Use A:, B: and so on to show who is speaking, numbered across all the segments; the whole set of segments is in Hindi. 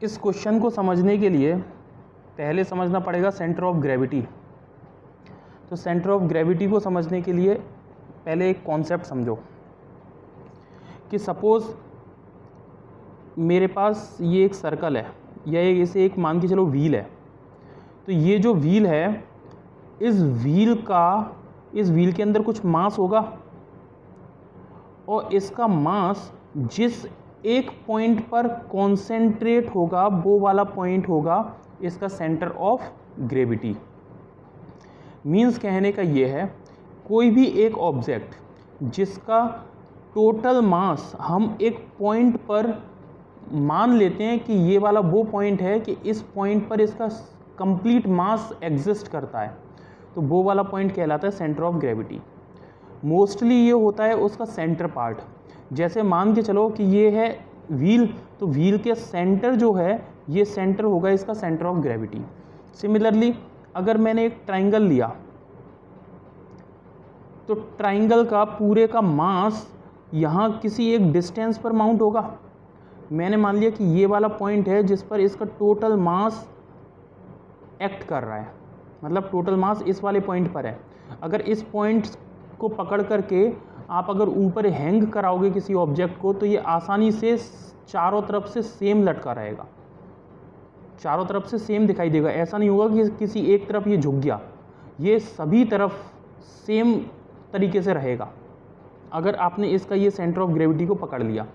A: इस क्वेश्चन को समझने के लिए पहले समझना पड़ेगा सेंटर ऑफ ग्रेविटी। तो सेंटर ऑफ ग्रेविटी को समझने के लिए पहले एक कॉन्सेप्ट समझो कि सपोज़ मेरे पास ये एक सर्कल है या इसे एक मान के चलो व्हील है। तो ये जो व्हील है, इस व्हील के अंदर कुछ मास होगा और इसका मास जिस एक पॉइंट पर कॉन्सेंट्रेट होगा वो वाला पॉइंट होगा इसका सेंटर ऑफ ग्रेविटी। मीन्स कहने का ये है, कोई भी एक ऑब्जेक्ट जिसका टोटल मास हम एक पॉइंट पर मान लेते हैं कि ये वाला वो पॉइंट है कि इस पॉइंट पर इसका कंप्लीट मास एग्जिस्ट करता है, तो वो वाला पॉइंट कहलाता है सेंटर ऑफ ग्रेविटी। मोस्टली ये होता है उसका सेंटर पार्ट। जैसे मान के चलो कि ये है व्हील, तो व्हील के सेंटर जो है ये सेंटर होगा इसका सेंटर ऑफ ग्रेविटी। सिमिलरली अगर मैंने एक ट्राइंगल लिया तो ट्राइंगल का पूरे का मास यहाँ किसी एक डिस्टेंस पर माउंट होगा। मैंने मान लिया कि ये वाला पॉइंट है जिस पर इसका टोटल मास एक्ट कर रहा है, मतलब टोटल मास इस वाले पॉइंट पर है। अगर इस पॉइंट को पकड़ करके आप अगर ऊपर हैंग कराओगे किसी ऑब्जेक्ट को तो ये आसानी से चारों तरफ से सेम लटका रहेगा, चारों तरफ से सेम दिखाई देगा। ऐसा नहीं होगा कि किसी एक तरफ ये झुक गया, ये सभी तरफ सेम तरीके से रहेगा अगर आपने इसका ये सेंटर ऑफ ग्रेविटी को पकड़ लिया।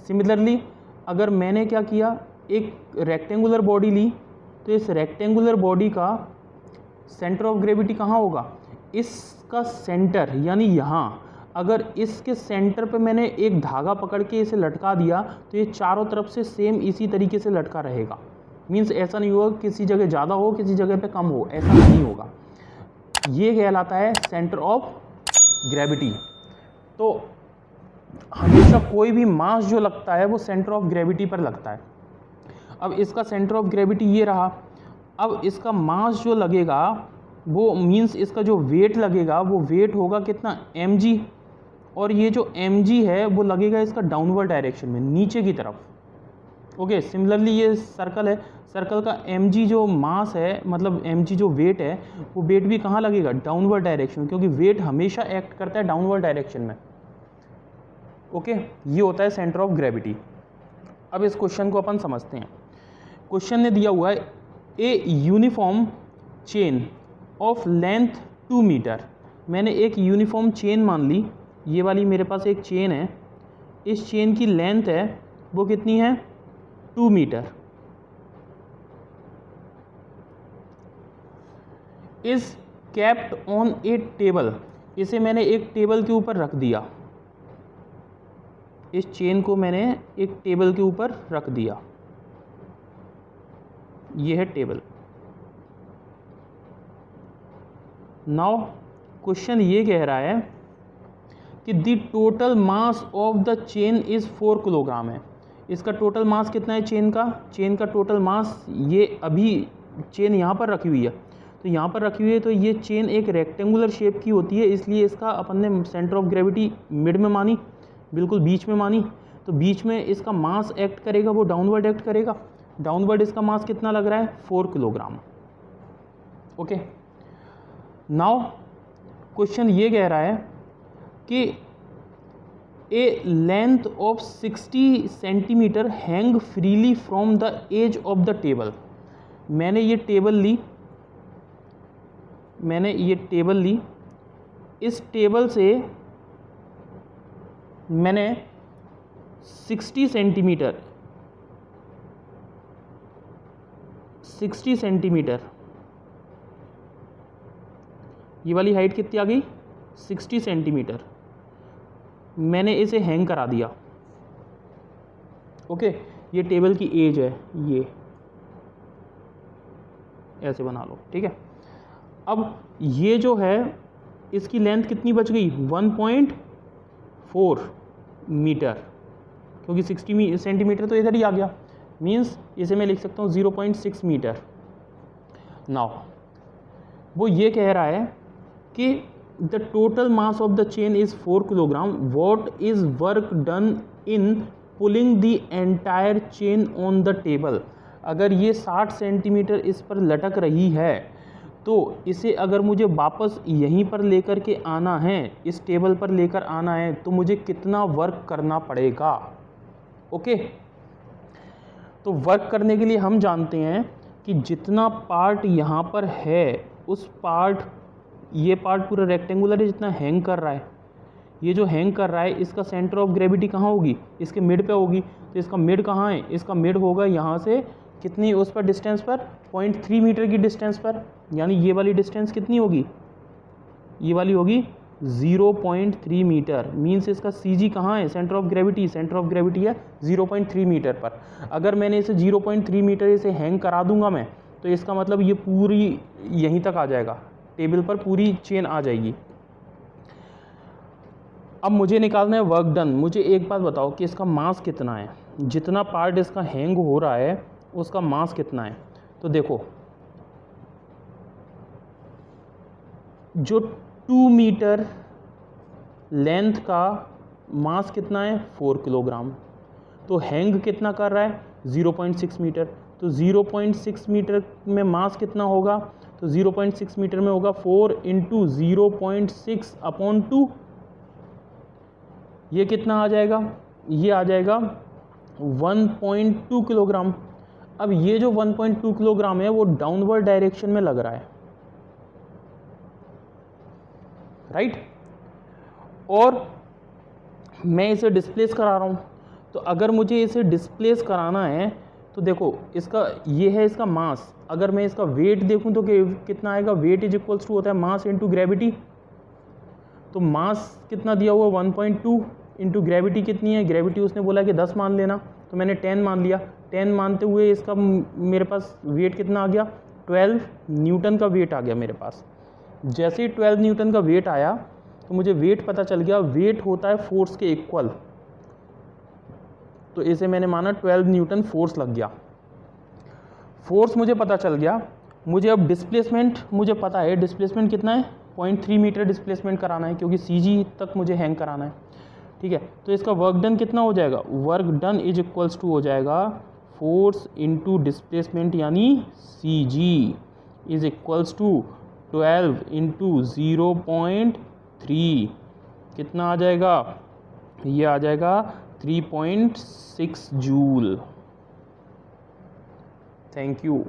A: सिमिलरली अगर मैंने क्या किया, एक रेक्टेंगुलर बॉडी ली, तो इस रेक्टेंगुलर बॉडी का सेंटर ऑफ ग्रेविटी कहाँ होगा, इसका सेंटर यानी यहाँ। अगर इसके सेंटर पे मैंने एक धागा पकड़ के इसे लटका दिया तो ये चारों तरफ से सेम इसी तरीके से लटका रहेगा। मीन्स ऐसा नहीं होगा किसी जगह ज़्यादा हो किसी जगह पे कम हो, ऐसा नहीं होगा। ये कहलाता है सेंटर ऑफ ग्रेविटी। तो हमेशा कोई भी मास जो लगता है वो सेंटर ऑफ ग्रेविटी पर लगता है। अब इसका सेंटर ऑफ ग्रेविटी ये रहा। अब इसका मास जो लगेगा वो मीन्स इसका जो वेट लगेगा वो वेट होगा कितना, mg। और ये जो mg है वो लगेगा इसका डाउनवर्ड डायरेक्शन में, नीचे की तरफ। ओके, सिमिलरली ये सर्कल है, सर्कल का mg जो मास है, मतलब mg जो वेट है, वो वेट भी कहाँ लगेगा, डाउनवर्ड डायरेक्शन में, क्योंकि वेट हमेशा एक्ट करता है डाउनवर्ड डायरेक्शन में। ओके, ये होता है सेंटर ऑफ ग्रेविटी। अब इस क्वेश्चन को अपन समझते हैं। क्वेश्चन ने दिया हुआ है a uniform chain of length 2 metre. मैंने एक यूनिफॉर्म चेन मान ली, ये वाली मेरे पास एक चेन है, इस चेन की लेंथ है वो कितनी है, 2 metre. Is kept on a table, इसे मैंने एक टेबल के ऊपर रख दिया, इस चेन को मैंने एक टेबल के ऊपर रख दिया, ये है टेबल। नाउ क्वेश्चन ये कह रहा है कि the total mass of the chain is 4 kilogram है। इसका टोटल मास कितना है चेन का टोटल मास, ये अभी चेन यहाँ पर रखी हुई है, तो यहाँ पर रखी हुई है, तो ये चेन एक रेक्टेंगुलर शेप की होती है, इसलिए इसका अपन ने सेंटर ऑफ ग्रेविटी मिड में मानी, बिल्कुल बीच में मानी। तो बीच में इसका मास एक्ट करेगा वो डाउनवर्ड एक्ट करेगा। डाउनवर्ड इसका मास कितना लग रहा है, 4 किलोग्राम। ओके, नाउ क्वेश्चन ये कह रहा है कि a length of 60 centimetre hang freely from the edge of the table. मैंने ये टेबल ली, इस टेबल से मैंने 60 सेंटीमीटर, ये वाली हाइट कितनी आ गई, 60 सेंटीमीटर, मैंने इसे हैंग करा दिया। ओके, ये टेबल की एज है, ये ऐसे बना लो, ठीक है। अब ये जो है इसकी लेंथ कितनी बच गई, 1.4 मीटर, क्योंकि 60 सेंटीमीटर तो इधर ही आ गया। मीन्स इसे मैं लिख सकता हूँ 0.6 मीटर। नाउ वो ये कह रहा है कि the total mass of the chain is 4 kilogram, what is work done in pulling the entire chain on the table. अगर ये 60 सेंटीमीटर इस पर लटक रही है तो इसे अगर मुझे वापस यहीं पर लेकर के आना है, इस टेबल पर लेकर आना है, तो मुझे कितना वर्क करना पड़ेगा। ओके, तो वर्क करने के लिए हम जानते हैं कि जितना पार्ट यहाँ पर है उस पार्ट, ये पार्ट पूरा रेक्टेंगुलर है जितना हैंग कर रहा है, ये जो हैंग कर रहा है इसका सेंटर ऑफ ग्रेविटी कहाँ होगी, इसके मिड पे होगी। तो इसका मिड कहाँ है, इसका मिड होगा यहाँ से कितनी उस पर डिस्टेंस पर, 0.3 मीटर की डिस्टेंस पर। यानी ये वाली डिस्टेंस कितनी होगी, ये वाली होगी 0.3 मीटर। मीन्स इसका CG कहाँ है, centre of gravity, centre of gravity है 0.3 मीटर पर। अगर मैंने इसे 0.3 मीटर इसे हैंग करा दूंगा मैं, तो इसका मतलब ये पूरी यहीं तक आ जाएगा, टेबल पर पूरी चेन आ जाएगी। अब मुझे निकालना है वर्क डन। मुझे एक बात बताओ कि इसका मास कितना है, जितना पार्ट इसका हैंग हो रहा है उसका मास कितना है। तो देखो जो 2 मीटर लेंथ का मास कितना है, 4 किलोग्राम। तो हैंग कितना कर रहा है, 0.6 मीटर। तो 0.6 मीटर में मास कितना होगा, तो 0.6 मीटर में होगा 4 × 0.6/2। ये कितना आ जाएगा, ये आ जाएगा 1.2 किलोग्राम। अब ये जो 1.2 किलोग्राम है वो डाउनवर्ड डायरेक्शन में लग रहा है, राइट। और मैं इसे डिस्प्लेस करा रहा हूँ। तो अगर मुझे इसे डिस्प्लेस कराना है तो देखो इसका ये है इसका मास। अगर मैं इसका वेट देखूँ तो कितना आएगा, वेट इज इक्वल्स टू होता है मास इंटू ग्रेविटी। तो मास कितना दिया हुआ 1.2 इंटू ग्रेविटी कितनी है, ग्रेविटी उसने बोला कि 10 मान लेना, तो मैंने 10 मान लिया। 10 मानते हुए इसका मेरे पास वेट कितना आ गया, 12 न्यूटन का वेट आ गया मेरे पास। जैसे ही 12 न्यूटन का वेट आया तो मुझे वेट पता चल गया, वेट होता है फोर्स के इक्वल। तो इसे मैंने माना 12 न्यूटन फोर्स लग गया। फोर्स मुझे पता चल गया। मुझे अब डिस्प्लेसमेंट मुझे पता है, डिस्प्लेसमेंट कितना है, 0.3 मीटर डिस्प्लेसमेंट कराना है क्योंकि CG तक मुझे हैंग कराना है, ठीक है। तो इसका वर्क डन कितना हो जाएगा, work done is equals to हो जाएगा फोर्स इंटू डिस्प्लेसमेंट यानी CG इज इक्वल्स टू 12 × 0.3। कितना आ जाएगा, ये आ जाएगा 3.6 जूल। Thank you.